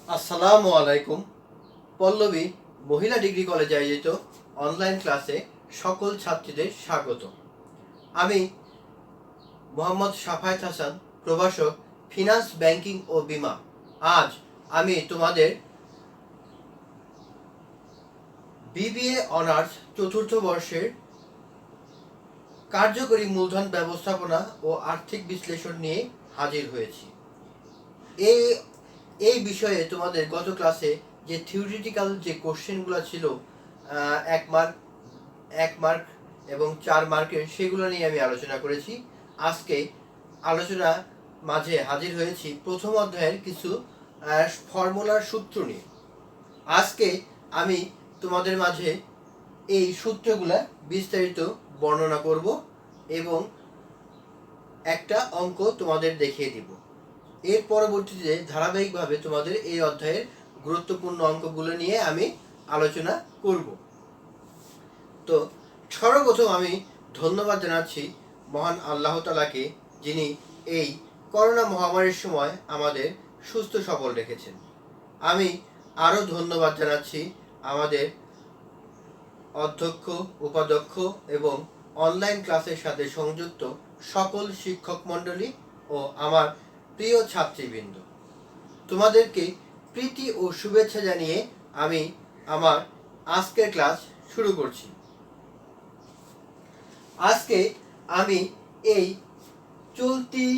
আসসালামু আলাইকুম। পল্লবী মহিলা ডিগ্রি কলেজে আয়োজিত অনলাইন ক্লাসে সকল ছাত্রীদের স্বাগত। আমি মোহাম্মদ সাফায়েত হাসান, প্রভাষক, ফিনান্স, ব্যাংকিং ও বীমা। আজ আমি তোমাদের বিবিএ অনার্স চতুর্থ বর্ষের কার্যকরী মূলধন ব্যবস্থাপনা ও আর্থিক বিশ্লেষণ নিয়ে হাজির হয়েছি। এই এই বিষয়ে তোমাদের গত ক্লাসে যে থিওরিটিক্যাল যে কোশ্চেনগুলো ছিল 1 মার্ক, 1 মার্ক এবং 4 মার্কের, সেগুলো নিয়ে আমি আলোচনা করেছি। আজকে আলোচনা মাঝে হাজির হয়েছি প্রথম অধ্যায়ের কিছু ফর্মুলার সূত্র নিয়ে। আজকে আমি তোমাদের মাঝে এই সূত্রগুলা বিস্তারিত বর্ণনা করব এবং একটা অঙ্ক তোমাদের দেখিয়ে দিব। এর পরবর্তীতে ধারাবাহিকভাবে তোমাদের এই অধ্যায়ের গুরুত্বপূর্ণ অঙ্কগুলো নিয়ে আমি আলোচনা করব। তো সর্বপ্রথম আমি ধন্যবাদ জানাচ্ছি মহান আল্লাহ তাআলাকে, যিনি এই করোনা মহামারীর সময় আমাদের সুস্থ সবল রেখেছেন। আমি আরও ধন্যবাদ জানাচ্ছি আমাদের অধ্যক্ষ, উপাধ্যক্ষ এবং অনলাইন ক্লাসের সাথে সংযুক্ত সকল শিক্ষক মণ্ডলী ও আমার প্রিয় ছাত্রীবৃন্দ। তোমাদেরকে প্রীতি ও শুভেচ্ছা জানিয়ে আমি আমার আজকের ক্লাস শুরু করছি। আজকে আমি এই চলতি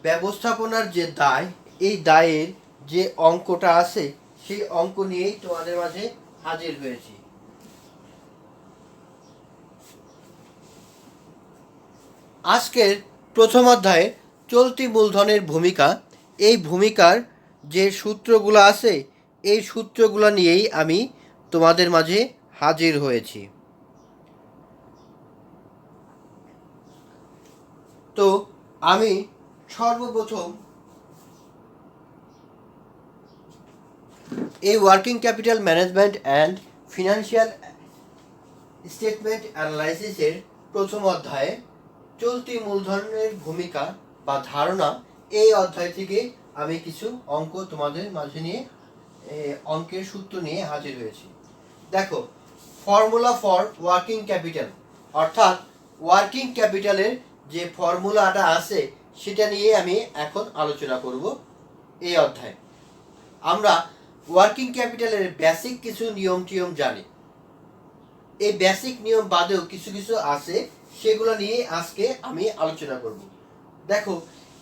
ব্যবস্থাপনার যে দায়, এই দায়ের যে অঙ্কটা আছে সেই অঙ্ক নিয়েই তোমাদের মাঝে হাজির হয়েছি। আজকের প্রথম অধ্যায়ে চলতি মূলধনের ভূমিকা, এই ভূমিকার যে সূত্রগুলো আছে এই সূত্রগুলো নিয়েই আমি তোমাদের মাঝে হাজির হয়েছি। তো আমি সর্বপ্রথম এই working capital management and financial statement অ্যানালাইসিসের প্রথম অধ্যায়ে চলতি মূলধনের ভূমিকা বা ধারণা, এই অধ্যায় থেকে আমি কিছু অঙ্ক তোমাদের মাঝে নিয়ে অঙ্কের সূত্র নিয়ে হাজির হয়েছি। দেখো, ফর্মুলা ফর ওয়ার্কিং ক্যাপিটাল, অর্থাৎ ওয়ার্কিং ক্যাপিটালের যে ফর্মুলাটা আছে সেটা নিয়ে আমি এখন আলোচনা করব এই অধ্যায়ে। আমরা ওয়ার্কিং ক্যাপিটালের বেসিক কিছু নিয়ম টিয়ম জানি, এই বেসিক নিয়ম বাদেও কিছু কিছু আছে, সেগুলো নিয়ে আজকে আমি আলোচনা করব। দেখো,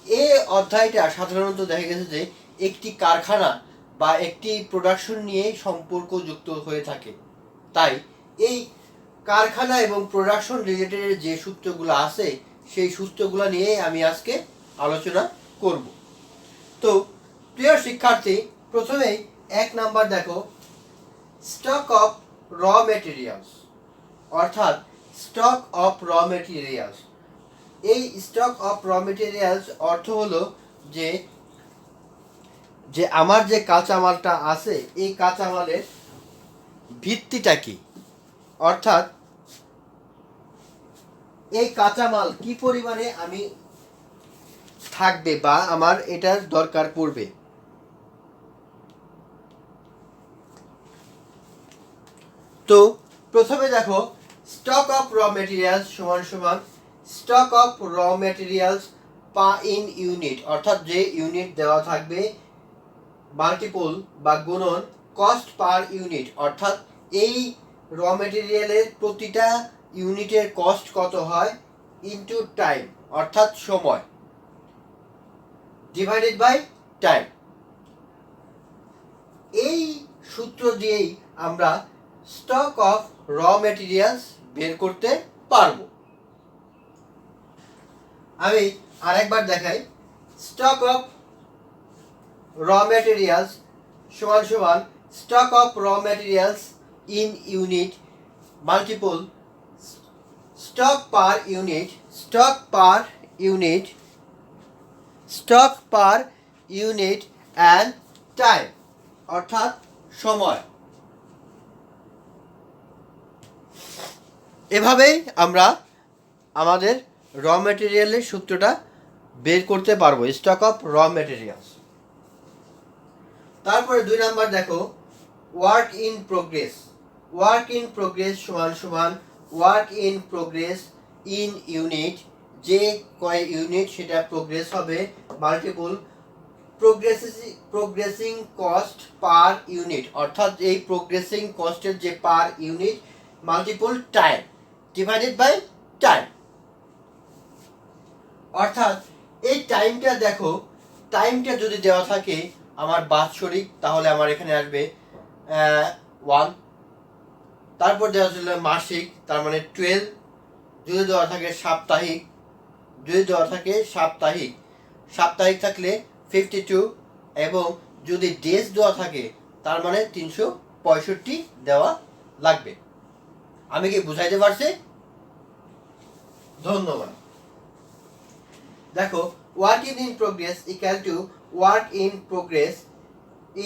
এই অধ্যায়টা সাধারণত দেখা গেছে যে একটি কারখানা বা একটি প্রোডাকশন নিয়ে সম্পর্কযুক্ত হয়ে থাকে। তাই এই কারখানা এবং প্রোডাকশন রিলেটেড যে সূত্রগুলো আছে সেই সূত্রগুলো নিয়ে আমি আজকে আলোচনা করব। তো প্রিয় শিক্ষার্থী, প্রথমেই 1 নাম্বার দেখো, স্টক অফ র মেটেরিয়ালস, অর্থাৎ স্টক অফ র মেটেরিয়ালস। এই স্টক অফ র মেটেরিয়ালস অর্থ হলো যে যে আমার যে কাঁচামালটা আছে এই কাঁচামালের ভিত্তিটা কি, অর্থাৎ এই কাঁচামাল কি পরিমাণে আমি থাকবে বা আমার এটার দরকার পড়বে। তো প্রথমে দেখো, স্টক অফ র মেটেরিয়ালস সমান সমান stock of raw materials in unit, অর্থাৎ যে ইউনিট দেওয়া থাকবে, মাল্টিপল বা গুণন কস্ট পার ইউনিট, অর্থাৎ এই র মেটেরিয়ালের প্রতিটা ইউনিটের কস্ট কত হয়, ইনটু টাইম, অর্থাৎ সময়, ডিভাইডেড বাই টাইম। এই সূত্র দিয়েই আমরা স্টক অফ র মেটেরিয়ালস বের করতে পারবো। আমি আরেকবার দেখাই, স্টক অফ র মেটেরিয়ালস সমান সমান stock of raw materials in unit multiple stock per unit, stock per unit, stock per unit and time, অর্থাৎ সময়। এভাবেই আমরা আমাদের র মেটেরিয়ালের সূত্রটা বের করতে পারবো, স্টক অফ র মেটেরিয়ালস। তারপরে 2 নাম্বার দেখো work in progress. Work in progress সমান সমান work in progress in unit, যে কয় ইউনিট সেটা প্রোগ্রেস হবে, multiple progressing cost per unit, অর্থাৎ এই প্রোগ্রেসিং কস্টের যে per unit multiple time divided by time. অর্থাৎ এই টাইমটা দেখো, টাইমটা যদি দেওয়া থাকে আমার বাৎসরিক, তাহলে আমার এখানে আসবে 1। তারপর দেওয়া ছিল মাসিক, তার মানে 12। যদি দেওয়া থাকে সাপ্তাহিক, যদি দেওয়া থাকে সাপ্তাহিক, সাপ্তাহিক থাকলে 52, এবং যদি ডেজ দেওয়া থাকে তার মানে 365 দেওয়া লাগবে। আমি কি বুঝাইতে পারছি? ধন্যবাদ। দেখো work in progress equal to work in progress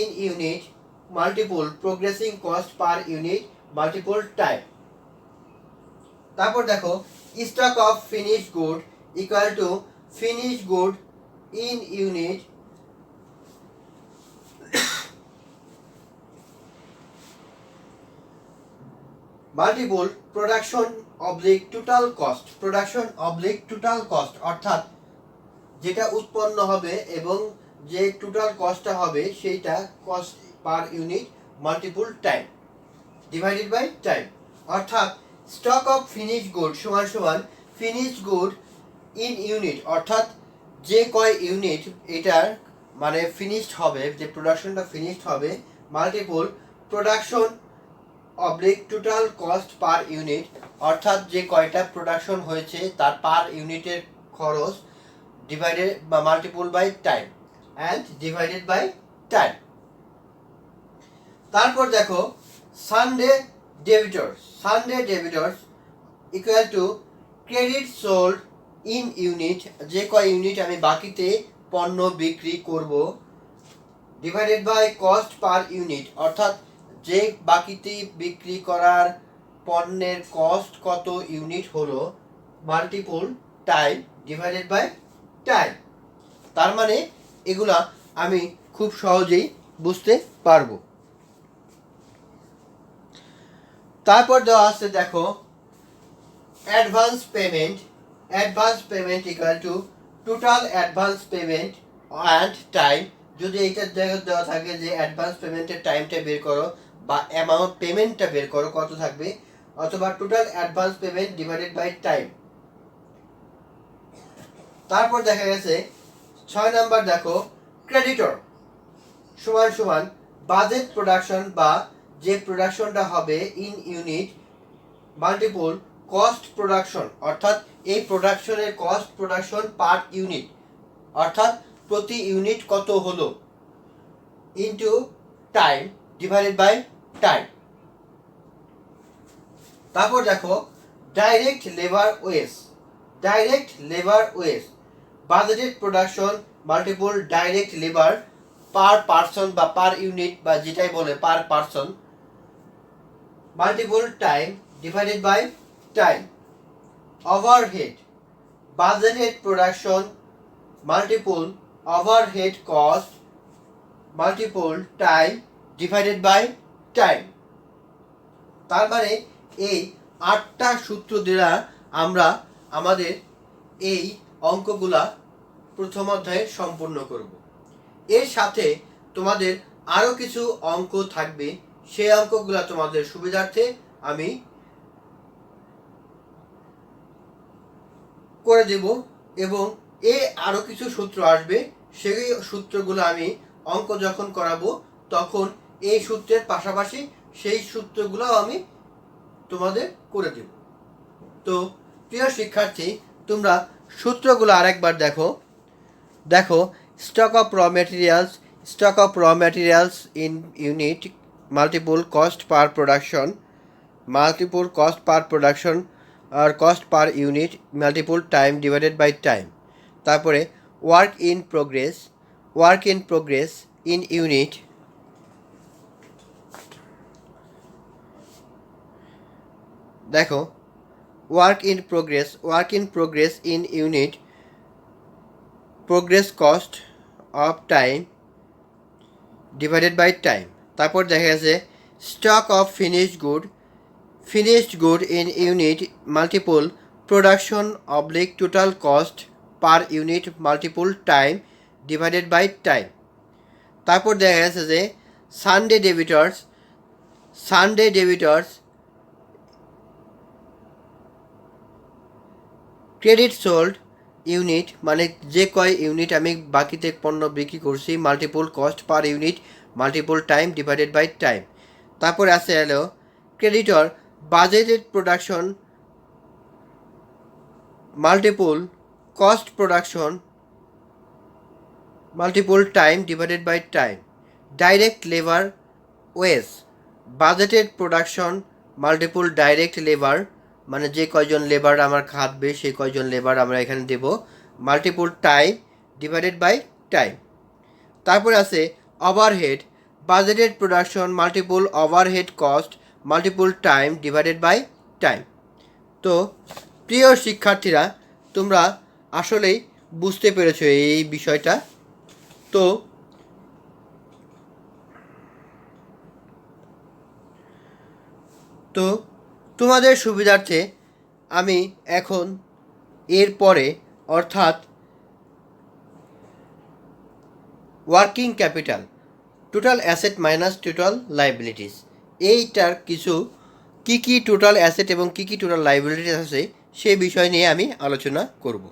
in unit multiple progressing cost per unit multiple time. তারপর দেখো stock of finish good equal to finish good in unit multiple production oblique total cost, production oblique total cost, অর্থাৎ যেটা উৎপন্ন হবে এবং যে total কস্টটা হবে সেইটা cost per unit multiple time divided by time. অর্থাৎ স্টক অফ ফিনিশ গুড সমান সমান ফিনিশ গুড ইন ইউনিট, অর্থাৎ যে কয় ইউনিট এটার মানে ফিনিশড হবে, যে প্রোডাকশনটা ফিনিশড হবে, multiple production oblique total cost per unit, অর্থাৎ যে কয়টা প্রোডাকশন হয়েছে তার পার ইউনিটের খরচ ডিভাইডেড বা multiple by time and divided by time. তারপর দেখো sundry debtors equal to credit sold in unit, যে কয় ইউনিট আমি বাকিতে পণ্য বিক্রি করব, divided by cost per unit, অর্থাৎ যে বাকিতে বিক্রি করার পণ্যের কস্ট কত ইউনিট হলো multiple time divided by time. তার মানে এগুলা আমি খুব সহজেই বুঝতে পারবো। তারপর দেওয়া আছে দেখো advance payment equal to total advance payment and time. যদি এইটার জায়গায় দেওয়া থাকে যে অ্যাডভান্স পেমেন্টের টাইমটা বের করো বা অ্যামাউন্ট পেমেন্টটা বের করো কত থাকবে, অথবা total advance payment divided by time. তারপর দেখা গেছে 6 নাম্বার দেখো ক্রেডিটর সমান সমান বাজেট প্রোডাকশন বা যে প্রোডাকশনটা হবে in unit multiple cost production, অর্থাৎ এই প্রোডাকশনের কস্ট প্রোডাকশন পার ইউনিট, অর্থাৎ প্রতি ইউনিট কত হলো, into time divided by time. তারপর দেখো direct labour wage budgeted production multiple direct labour per person বা পার ইউনিট বা যেটাই বলে per person multiple time divided by time. Overhead budgeted production multiple overhead cost multiple time divided by time. তার মানে এই 8টা সূত্র দ্বারা আমরা আমাদের এই অঙ্কগুলা প্রথম অধ্যায়ে সম্পূর্ণ করব। এর সাথে তোমাদের আরও কিছু অঙ্ক থাকবে, সেই অঙ্কগুলা তোমাদের সুবিধার্থে আমি করে দেব, এবং আরও কিছু সূত্র আসবে, সেই সূত্রগুলো আমি অঙ্ক যখন করাবো তখন এই সূত্রের পাশাপাশি সেই সূত্রগুলো আমি তোমাদের করে দেব। তো প্রিয় শিক্ষার্থী, তোমরা সূত্রগুলো আরেকবার দেখো stock of raw materials in unit multiple cost per production আর cost per unit multiple time divided by time. তারপরে work in progress in unit দেখো work in progress in unit progress cost of time divided by time. তারপর দেখা গেছে stock of finished good in unit multiple production oblique total cost per unit multiple time divided by time। তারপর দেখা গেছে যে sundry debtors credit sold unit মানে যে কয় ইউনিট আমি বাকিতে পণ্য বিক্রি করছি multiple cost per unit multiple time divided by time. তারপর আছে হলো creditor budgeted production multiple cost production multiple time divided by time. Direct labour wage budgeted production multiple direct labour মানে যে কয়জন লেবার আমার খাটবে সেই কয়জন লেবার আমরা এখানে দেব multiple time divided by time. তারপরে আছে overhead budgeted production multiple overhead cost multiple time divided by time. তো প্রিয় শিক্ষার্থীরা, তোমরা আসলেই বুঝতে পেরেছো এই বিষয়টা। তো তোমাদের সুবিধার্থে আমি এখন এরপরে অর্থাৎ working capital total asset minus total liabilities এইটার কিছু কী টোটাল অ্যাসেট এবং কী টোটাল লাইবিলিটিস আছে সেই বিষয় নিয়ে আমি আলোচনা করব।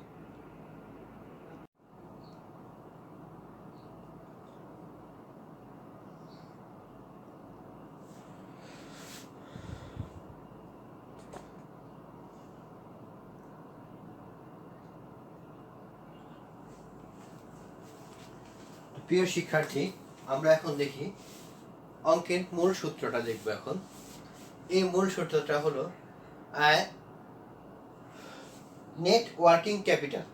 প্রিয় শিক্ষার্থী, আমরা এখন দেখি অঙ্কের মূল সূত্রটা দেখব। এখন এই মূল সূত্রটা হলো নেট ওয়ার্কিং ক্যাপিটাল,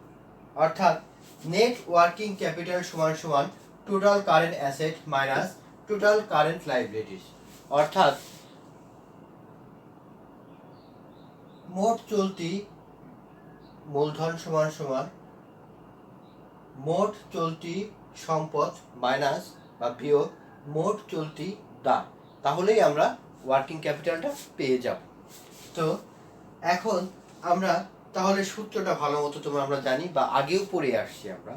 অর্থাৎ নেট ওয়ার্কিং ক্যাপিটাল সমান সমান total current asset minus total current liabilities, অর্থাৎ মোট চলতি মূলধন সমান সমান মোট চলতি সম্পদ মাইনাস বা বিয়োগ মোট চলতি দাম, তাহলেই আমরা ওয়ার্কিং ক্যাপিটালটা পেয়ে যাব। তো এখন আমরা তাহলে সূত্রটা ভালো মতো আমরা জানি বা আগেও পড়ে আসছি, আমরা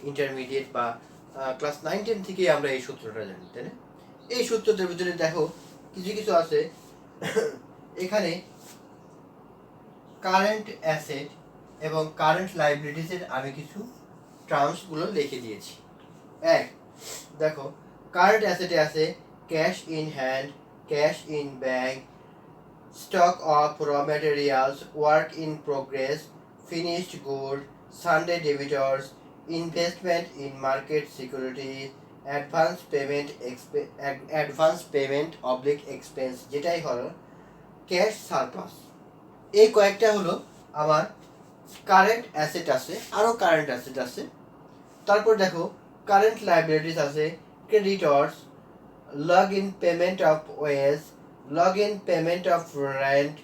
ইন্টারমিডিয়েট বা ক্লাস 9-10 থেকেই আমরা এই সূত্রটা জানি, তাই না? এই সূত্রটার ভিতরে দেখো কিছু আছে এখানে কারেন্ট অ্যাসেট এবং কারেন্ট লাইবিলিটিসের আমি কিছু টার্মসগুলো লিখে দিয়েছি। এক, দেখো কারেন্ট অ্যাসেটে আছে cash in hand, cash in bank, stock of raw materials, work in progress, finished good, sundry debtors, investment in market securities, advance payment oblique expense, যেটাই হলো ক্যাশ সারপ্লাস। এই কয়েকটা হলো আমার কারেন্ট অ্যাসেট আছে, আরও কারেন্ট অ্যাসেট আছে। তারপর দেখো কারেন্ট লাইবিলিটিস আছে creditors, lag in payment of wage, lag in payment of rent,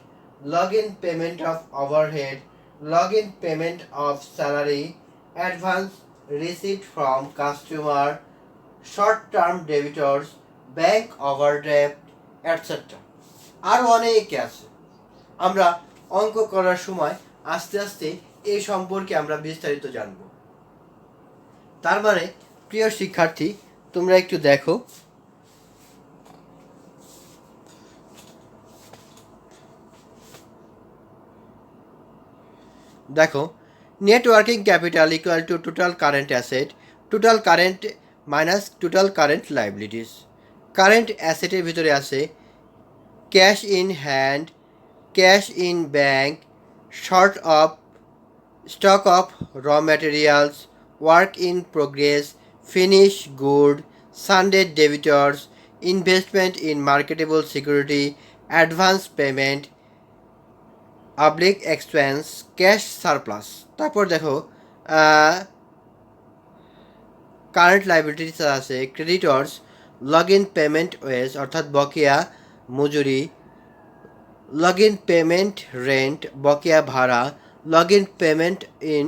lag in payment of overhead, lag in payment of salary, advance receipt from customer, short term debtors, bank overdraft, etcetera. আরও অনেকে আছে। আমরা অঙ্ক করার সময় আস্তে আস্তে এই সম্পর্কে আমরা বিস্তারিত জানব। তার মানে প্রিয় শিক্ষার্থী, তোমরা একটু দেখো, net working capital equal to total current asset, total current minus total current liabilities. Current অ্যাসেটের ভিতরে আছে cash in hand, cash in bank, stock of raw materials, work in progress, finish good, sundry debtors, investment in marketable security, advance payment oblique expense, cash surplus. তারপর দেখো current liabilities আছে creditors, lag in payment wage অর্থাৎ বকেয়া মজুরি, lag in payment rent বকেয়া ভাড়া, lag in payment in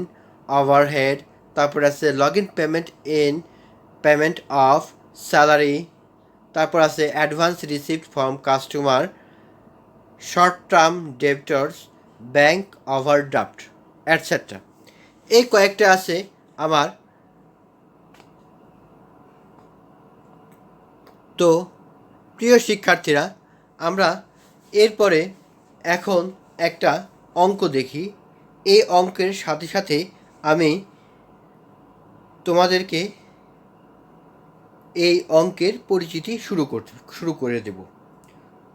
overhead, তারপর আছে lag in payment of salary, তারপর আছে advance receipt from customer, short term debtors, bank overdraft etcetera. এই কয়েকটা আছে আমার। তো প্রিয় শিক্ষার্থীরা, আমরা এরপরে এখন একটা অঙ্ক দেখি। এই অঙ্কের সাথে সাথে আমি তোমাদেরকে এই অঙ্কের পরিচিতি শুরু করে দেব।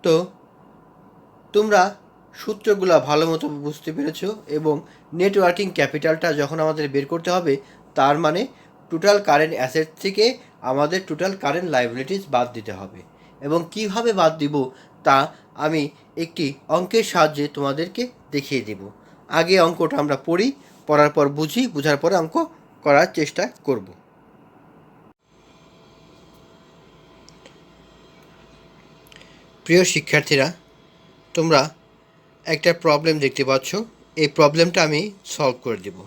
তো তোমরা সূত্রগুলো ভালো মতো বুঝতে পেরেছো, এবং নেটওয়ার্কিং ক্যাপিটালটা যখন আমাদের বের করতে হবে, তার মানে টোটাল কারেন্ট অ্যাসেট থেকে আমাদের টোটাল কারেন্ট লাইবিলিটিস বাদ দিতে হবে। এবং কিভাবে বাদ দিব তা আমি একটি অঙ্কের সাহায্যে তোমাদেরকে দেখিয়ে দেব। আগে অঙ্কটা আমরা পড়ি, পড়ার পর বুঝি, বুঝার পর অঙ্ক করার চেষ্টা করব। প্রিয় শিক্ষার্থীরা, তোমরা একটা প্রবলেম দেখতে পাচ্ছ। এই প্রবলেমটা আমি সলভ করে দেব।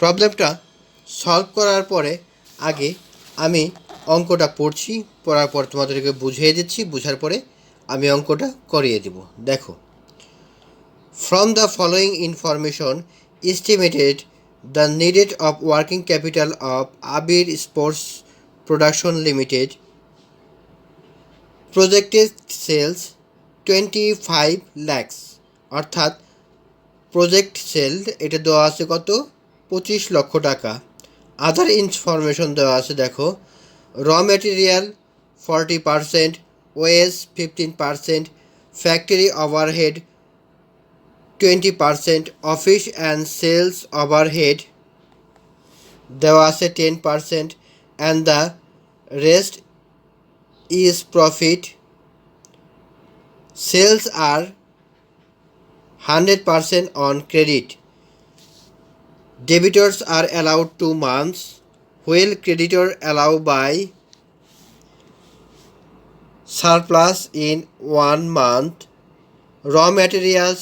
প্রবলেমটা সলভ করার পরে আগে আমি অঙ্কটা পড়ছি, পড়ার পর তোমাদেরকে বুঝিয়ে দিচ্ছি, বুঝার পরে আমি অঙ্কটা করিয়ে দেব। দেখো, from the following information estimated the needed of working capital of Abir sports production limited projected sales 25 lakhs, অর্থাৎ প্রজেক্ট সেল এটা দেওয়া আছে কত, 25 লক্ষ টাকা। আদার ইনফরমেশন দেওয়া আছে, দেখো, raw material 40%, wage 15%, factory overhead 20%, office and sales overhead দেওয়া আছে 10%, and the rest is profit. Sales are 100% on credit. Debitors are allowed 2 months, while creditor allowed by surplus in 1 month. Raw materials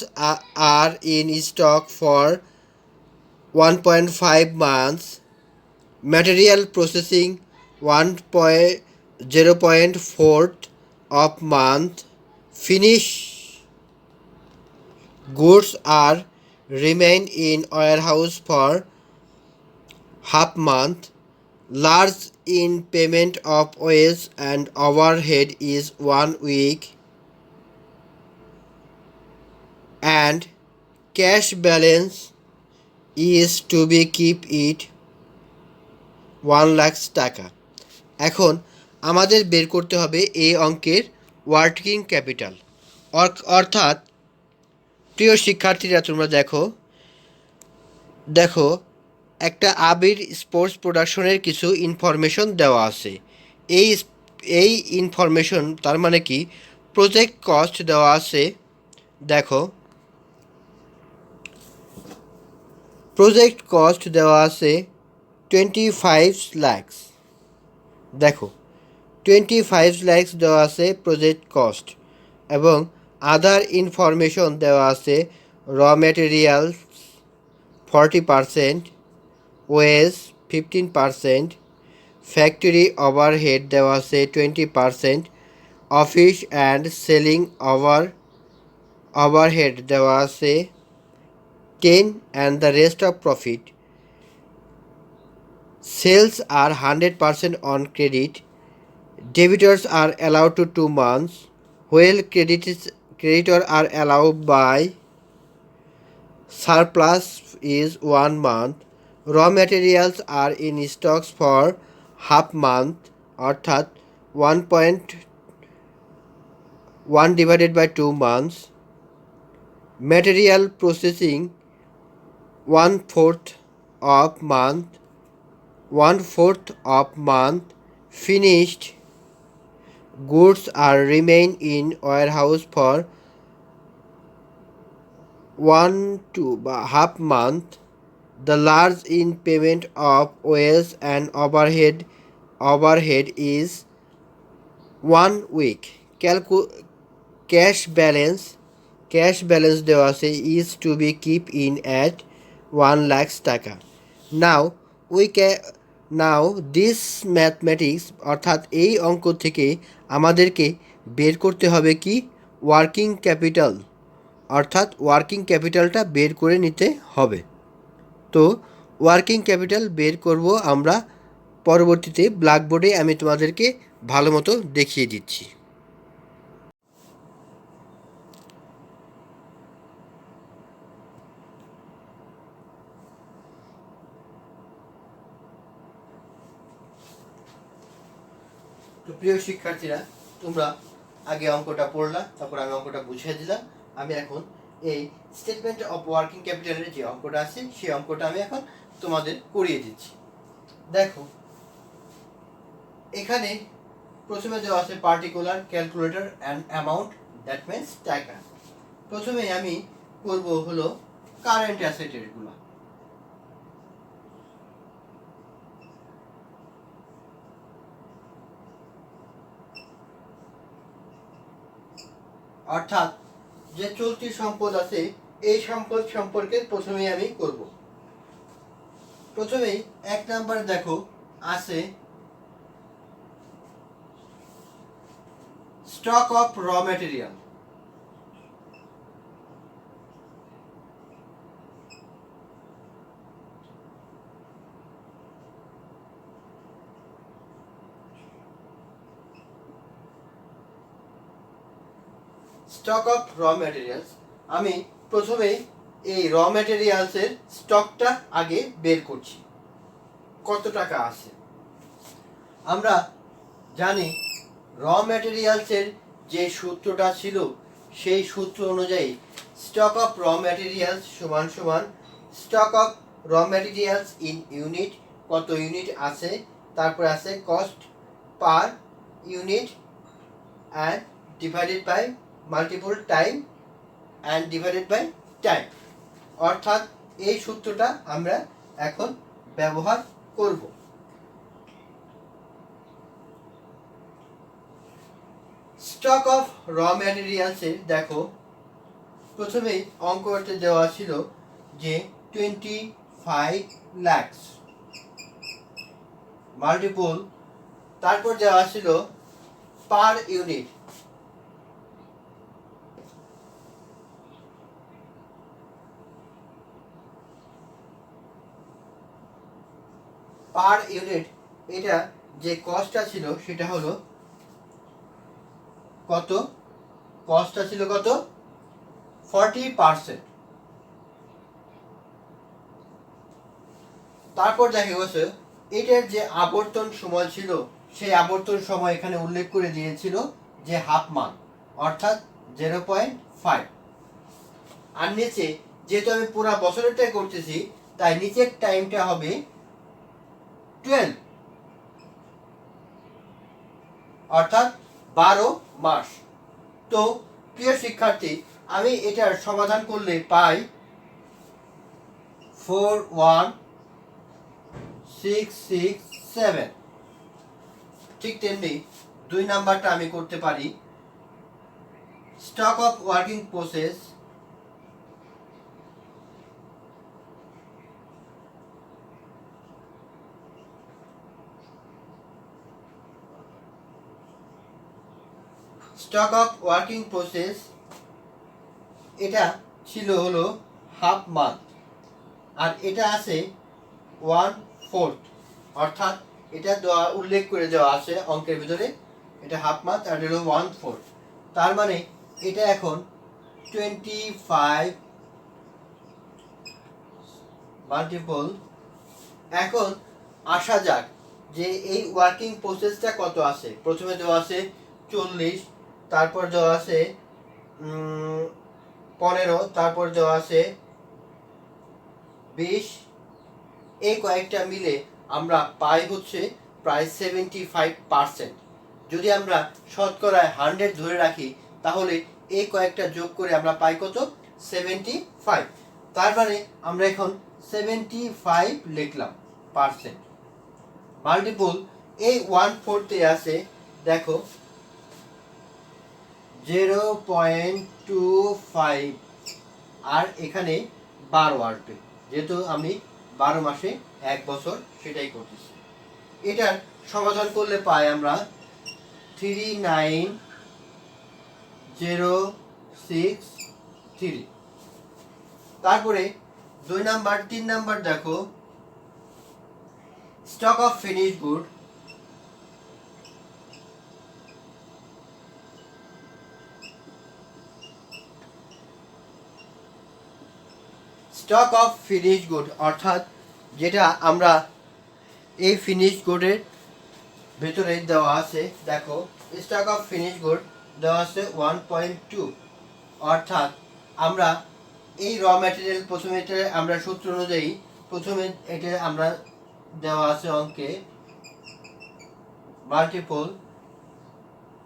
are in stock for 1.5 months. Material processing 0.4 of month. Finished goods are remain in warehouse for half month. Large in payment of wage and overhead is 1 week, and cash balance is to be keep it 1 lakh টাকা। এখন আমাদের বের করতে হবে এই অঙ্কের working capital, অর্থাৎ প্রিয় শিক্ষার্থীরা, তোমরা দেখো একটা আবির স্পোর্টস প্রোডাকশনের কিছু ইনফরমেশন দেওয়া আছে। এই ইনফরমেশন তার মানে কি, প্রজেক্ট কস্ট দেওয়া আছে। দেখো, প্রজেক্ট কস্ট দেওয়া আছে 25 lakhs। দেখো, 25 lakhs দেওয়া আছে প্রজেক্ট কস্ট, এবং আদার ইনফরমেশন দেওয়া আছে র ম্যাটেরিয়ালস 40%, ওয়েজ 15%, ফ্যাক্টরি ওভারহেড দেওয়া আছে 20%, অফিস অ্যান্ড সেলিং ওভারহেড দেওয়া আছে 10, and the rest of profit. Sales are 100% on credit. Debitors are allowed to 2 months, while creditors are allowed by surplus is 1 month. Raw materials are in stocks for half month, অর্থাৎ 1.1 divided by 2 months. Material processing 1/4 of month, 1/4 of month. Finished goods are remain in warehouse for 1 to half month. The large in payment of wage and overhead is 1 week. Cash balance দেওয়া আছে is to be keep in at 1 lakh টাকা. Now now this mathematics অর্থাৎ এই অঙ্ক থেকে আমাদেরকে বের করতে হবে কি ওয়ার্কিং ক্যাপিটাল, অর্থাৎ ওয়ার্কিং ক্যাপিটালটা বের করে নিতে হবে। তো ওয়ার্কিং ক্যাপিটাল বের করব আমরা পরবর্তীতে ব্ল্যাকবোর্ডে, আমি তোমাদেরকে ভালো মতো দেখিয়ে দিচ্ছি। তো প্রিয় শিক্ষার্থীরা, তোমরা আগে অঙ্কটা পড়লা, তারপর আমি অঙ্কটা বুঝিয়ে দিলাম। আমি এখন এই স্টেটমেন্ট অফ ওয়ার্কিং ক্যাপিটালের যে অঙ্কটা আছে সেই অঙ্কটা আমি এখন তোমাদের করিয়ে দিচ্ছি। দেখো, এখানে প্রথমে দেওয়া আছে particular calculator and amount, that means টাকা। প্রথমে আমি করব হলো কারেন্ট অ্যাসেটের গুলো। অর্থাৎ যে চলতি সম্পদ আছে এই সম্পদ সম্পর্কে প্রথমে আমি করব। প্রথমেই 1 নম্বরে দেখো আছে স্টক অফ র material. Stock of raw materials, আমি প্রথমেই এই র ম্যাটেরিয়ালসের স্টকটা আগে বের করছি, কত টাকা আছে। আমরা জানি র ম্যাটেরিয়ালসের যে সূত্রটা ছিল সেই সূত্র অনুযায়ী স্টক অফ র ম্যাটেরিয়ালস সমান সমান stock of raw materials in unit, কত ইউনিট আছে, তারপর আছে cost per unit and divided by multiple time and divided by time. অর্থাৎ এই সূত্রটা আমরা এখন ব্যবহার করব। স্টক অফ র ম্যাটেরিয়ালসের দেখো প্রথমেই অঙ্কতে দেওয়া ছিল যে 25 lakhs মাল্টিপল, তারপর দেওয়া ছিল পার ইউনিট, পার ইউনিট এটা যে কস্টটা ছিল সেটা হলো কত, কস্টটা ছিল কত 40%। তারপর দেখা গেছে এটার যে আবর্তন সময় ছিল সেই আবর্তন সময় এখানে উল্লেখ করে দিয়েছিল যে হাফ মান, অর্থাৎ 0.5। আর নিচে যেহেতু আমি পুরো বছরেরটাই করতেছি তাই নিচের টাইমটা হবে 12, অর্থাৎ 12 মাস। তো প্রিয় শিক্ষার্থী, আমি এটার সমাধান করলে পাই 41667। ঠিক তেমনি 2 নাম্বারটা আমি করতে পারি stock of working process stock of working process এটা ছিল হলো হাফ মান্থ, আর এটা আছে 1/4, অর্থাৎ এটা দেওয়া উল্লেখ করে দেওয়া আছে অঙ্কের ভিতরে, এটা হাফ মান্থ আর হলো 1/4। তার মানে এটা এখন 25 মাল্টিপল। এখন আসা যাক যে এই ওয়ার্কিং প্রসেসটা কত আছে। প্রথমে দেওয়া আছে 40, তারপর দেওয়া আছে 15, তারপর দেওয়া আছে 20, এই কয়েকটা মিলে আমরা পাই হচ্ছে প্রায় 75%। যদি আমরা শতকরায় 100 ধরে রাখি তাহলে এই কয়েকটা যোগ করে আমরা পাই কত 75। তার মানে আমরা এখন 75 লিখলাম পার্সেন্ট, মাল্টিপল এই 1/4 আছে দেখো 0.25, আর এখানে 12 আসবে যেহেতু আমি 12 মাসে 1 বছর সেটাই করতেছি। এটার সমাধান করলে পাই আমরা 39063। তারপরে 3 নাম্বার দেখো, stock of finish good. Stock of finish good অর্থাৎ যেটা আমরা এই ফিনিশ গুডের ভেতরে দেওয়া আছে, দেখো স্টক অফ ফিনিশ গুড দেওয়া আছে 1.2। অর্থাৎ আমরা এই র ম্যাটেরিয়াল প্রথমে এটা আমরা সূত্র অনুযায়ী প্রথমে এটা আমরা দেওয়া আছে অঙ্কে মাল্টিপল,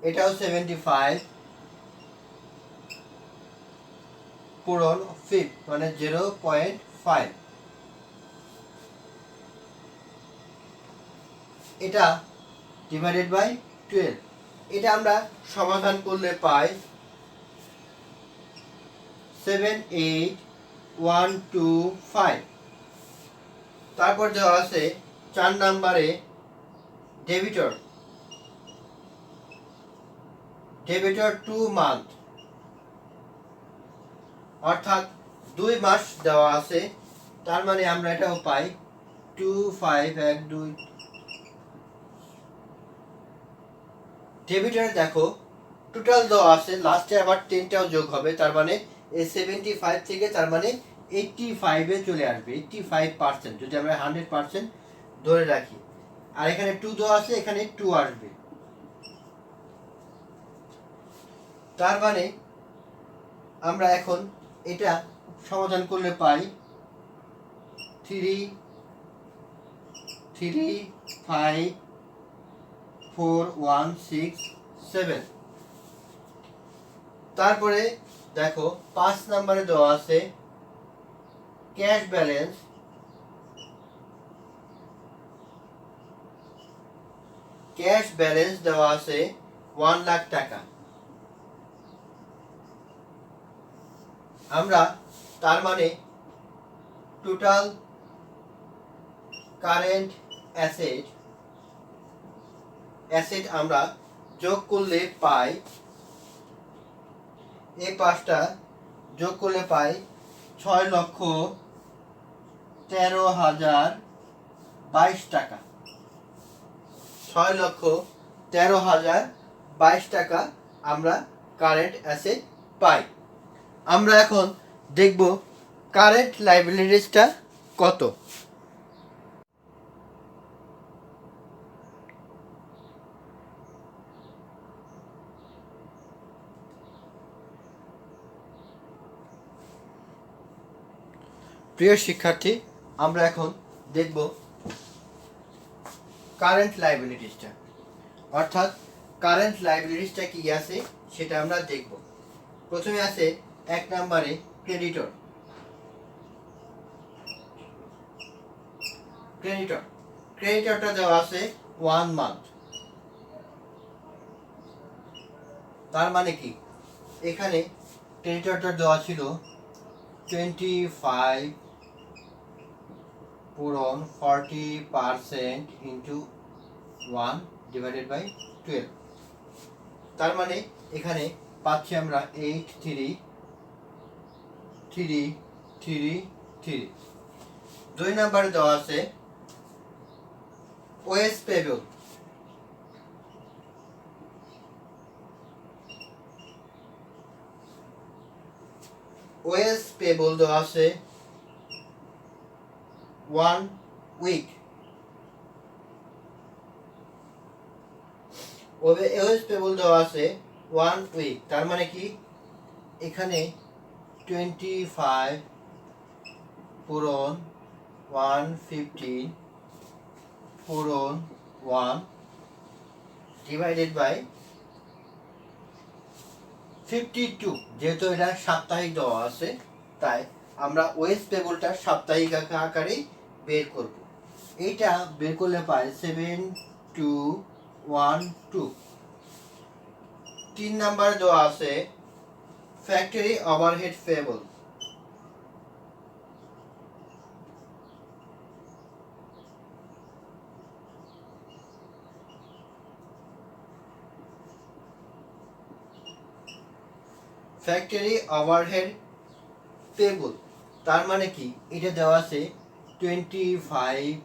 এটাও 75 পূরণ 5 মানে 0.5, এটা ডিভাইডেড বাই 12। এটা আমরা সমাধান করলে পাই 78125। তারপর দেওয়া আছে 4 নম্বরে ডেবিটর 2 মান্থ, অর্থাৎ 2 মাস দেওয়া আছে, তার মানে আমরা এটাও পাই 2512। ডেবিটর দেখো টোটাল দেওয়া আছে, লাস্টে আবার 10টাও যোগ হবে, তার মানে এই 75 থেকে তার মানে 85 এ চলে আসবে, 85% যদি আমরা 100% ধরে রাখি। আর এখানে 2 দেওয়া আছে, এখানে 2 আসবে, তার মানে আমরা এখন এটা সমাধান করলে পাই 3354167। তারপরে দেখো 5 নম্বরে দেওয়া আছে ক্যাশ ব্যালেন্স। ক্যাশ ব্যালেন্স দেওয়া আছে 1 লাখ টাকা। আমরা তার মানে টোটাল কারেন্ট অ্যাসেট আমরা যোগ করলে পাই, এই 5টা যোগ করলে পাই 6,13,022 টাকা। 6,13,022 টাকা আমরা কারেন্ট অ্যাসেট পাই। আমরা এখন দেখব কারেন্ট লাইবিলিটিসটা কত। প্রিয় শিক্ষার্থী, আমরা এখন দেখব কারেন্ট লাইবিলিটিসটা, অর্থাৎ কারেন্ট লাইবিলিটিসটা কি আছে সেটা আমরা দেখব। প্রথমে আছে 1 নম্বরে ক্রেডিটর। ক্রেডিটরটা দেওয়া আছে 1 মান্থ, তার মানে কি এখানে ক্রেডিটরটা দেওয়া ছিল 25 পূরণ 40% ইন্টু 1 ডিভাইডেড বাই 12, তার মানে এখানে পাচ্ছি আমরা 8333। 2 নম্বরে দেওয়া আছে ওএস পেবল। ওএস পেবল দেওয়া আছে 1 উইক। ওএস পেবল দেওয়া আছে 1 উইক, তার মানে কি এখানে 25 পূরণ 115 পূরণ 1 ডিভাইডেড বাই 52। যেহেতু এটা সাপ্তাহিক দেওয়া আছে, তাই আমরা ওএস পেবলটা সাপ্তাহিক আকারে বের করব। এইটা বের করলে পাই 7212। 3 নাম্বার দেওয়া আছে factory overhead payable. Factory overhead payable, তার মানে কি, এটা দেওয়া আছে 25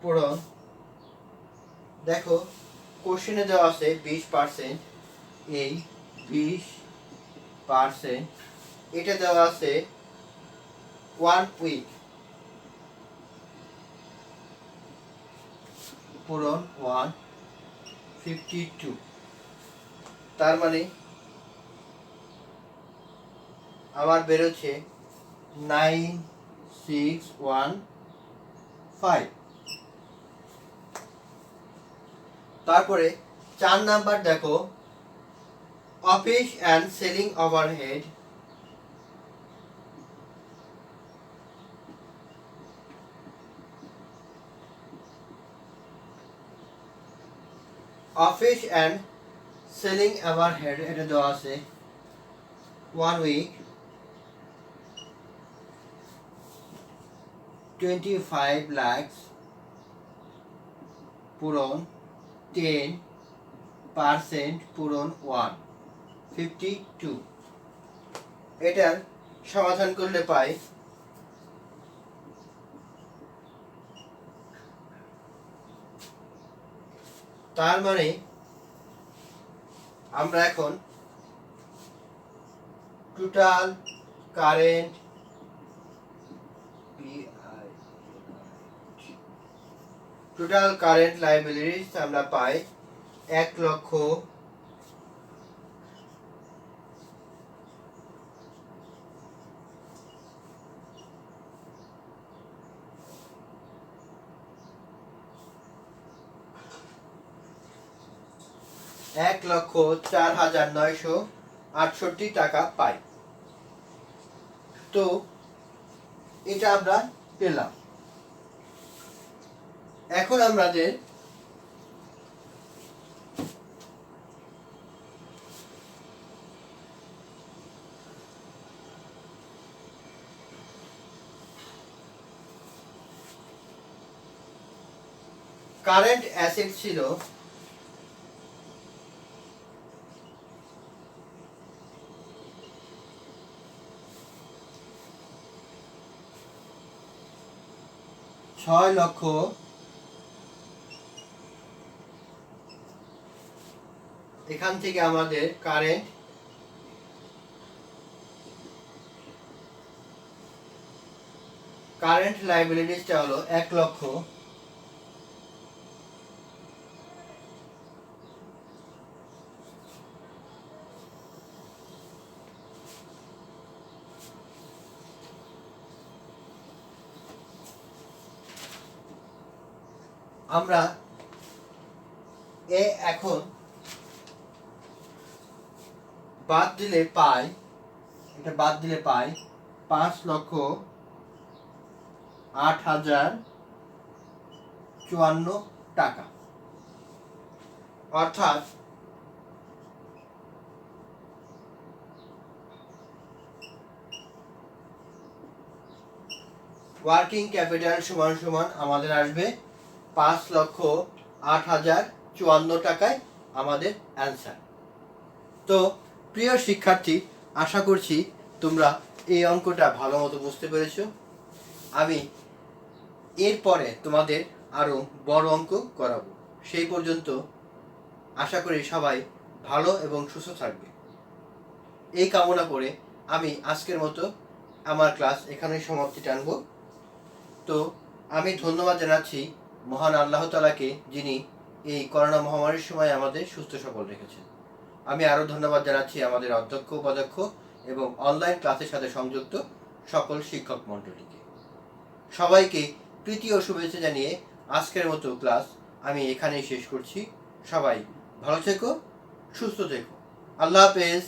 পূরণ, দেখো কোশ্চেনে দেওয়া আছে 20%, এই 20%, এটা দেওয়া আছে 1 উইক, পূরণ 152, তার মানে আমার বেরোচ্ছে 9615। তারপরে 4 নাম্বার দেখো, office and selling overhead, office and selling overhead এটা দেওয়া আছে 1 উইক 25 lakhs, পূরণ 10%, পূরণ 152। এটার সমাধান করলে পাই তার মানে আমরা এখন টোটাল কারেন্ট লাইবিলিটিস আমরা পাই 1,00,000 1,04,968 টাকা পাই। তো এটা আমরা পেলাম। এখন আমাদের কারেন্ট অ্যাসেট ছিল 6,00,000, এখান থেকে আমাদের কারেন্ট লাইবিলিটিসটা হলো 1,00,000, আমরা এখন বাদ দিলে পাই, এটা বাদ দিলে পাই 5,08,054 টাকা। অর্থাৎ ওয়ার্কিং ক্যাপিটাল সমান সমান আমাদের আসবে 5,08,054 টাকায় আমাদের অ্যান্সার। তো প্রিয় শিক্ষার্থী, আশা করছি তোমরা এই অঙ্কটা ভালো মতো বুঝতে পেরেছো। আমি এরপরে তোমাদের আরও বড় অঙ্ক করাবো। সেই পর্যন্ত আশা করি সবাই ভালো এবং সুস্থ থাকবে, এই কামনা করে আমি আজকের মতো আমার ক্লাস এখানেই সমাপ্তি টানব। তো আমি ধন্যবাদ জানাচ্ছি মহান আল্লাহ তাআলাকে, যিনি এই করোনা মহামারীর সময় আমাদের সুস্থ সবল রেখেছেন। আমি আরও ধন্যবাদ জানাচ্ছি আমাদের অধ্যক্ষ, উপাধ্যক্ষ এবং অনলাইন ক্লাসের সাথে সংযুক্ত সকল শিক্ষক মণ্ডলীকে। সবাইকে প্রীতি ও শুভেচ্ছা জানিয়ে আজকের মতো ক্লাস আমি এখানেই শেষ করছি। সবাই ভালো থেকো, সুস্থ থেকো। আল্লাহ হাফেজ।